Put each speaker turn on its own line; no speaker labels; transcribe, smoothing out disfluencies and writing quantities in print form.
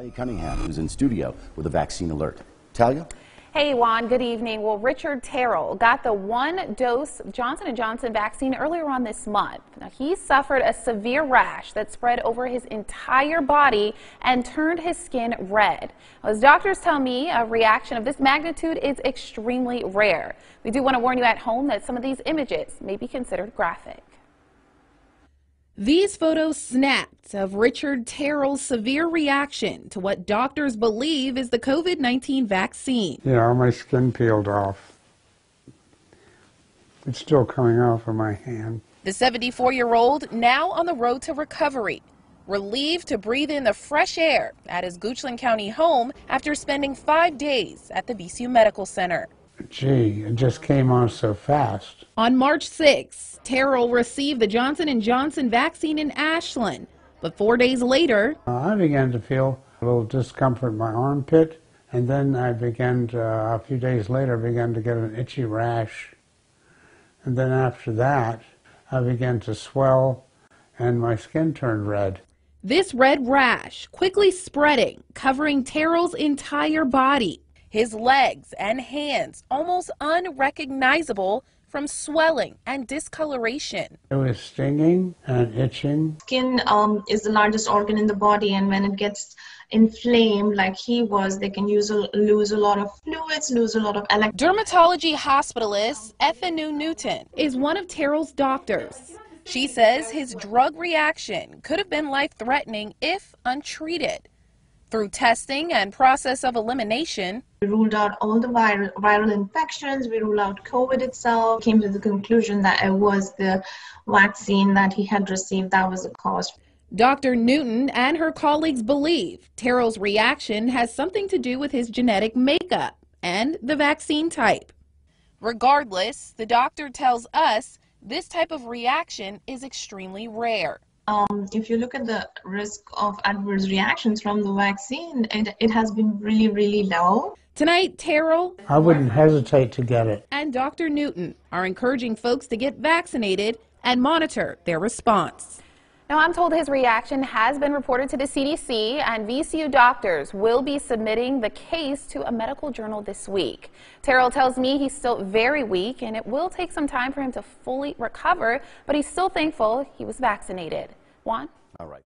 Talia Cunningham, who's in studio with a vaccine alert. Talia?
Hey, Juan, good evening. Well, Richard Terrell got the one-dose Johnson & Johnson vaccine earlier on this month. Now, he suffered a severe rash that spread over his entire body and turned his skin red. As doctors tell me, a reaction of this magnitude is extremely rare. We do want to warn you at home that some of these images may be considered graphic. These photos snapped of Richard Terrell's severe reaction to what doctors believe is the COVID-19 vaccine.
Yeah, my skin peeled off. It's still coming off of my hand.
The 74-year-old now on the road to recovery, relieved to breathe in the fresh air at his Goochland County home after spending 5 days at the VCU Medical Center.
Gee, it just came on so fast.
On March 6, Terrell received the Johnson & Johnson vaccine in Ashland, but 4 days later,
I began to feel a little discomfort in my armpit, and then I began to, a few days later, began to get an itchy rash. And then after that, I began to swell, and my skin turned red.
This red rash quickly spreading, covering Terrell's entire body. His legs and hands almost unrecognizable from swelling and discoloration.
It was stinging and itching.
Skin is the largest organ in the body, and when it gets inflamed like he was, they can lose a lot of fluids, lose a lot of
Dermatology hospitalist Effenu Newton is one of Terrell's doctors. She says his drug reaction could have been life-threatening if untreated. Through testing and process of elimination,
we ruled out all the viral infections, we ruled out COVID itself, came to the conclusion that it was the vaccine that he had received that was the cause.
Dr. Newton and her colleagues believe Terrell's reaction has something to do with his genetic makeup and the vaccine type. Regardless, the doctor tells us this type of reaction is extremely rare.
If you look at the risk of adverse reactions from the vaccine, it has been really, really low.
Tonight, Terrell,
I wouldn't hesitate to get it.
And Dr. Newton are encouraging folks to get vaccinated and monitor their response. Now, I'm told his reaction has been reported to the CDC, and VCU doctors will be submitting the case to a medical journal this week. Terrell tells me he's still very weak, and it will take some time for him to fully recover, but he's still thankful he was vaccinated. Juan?
All right.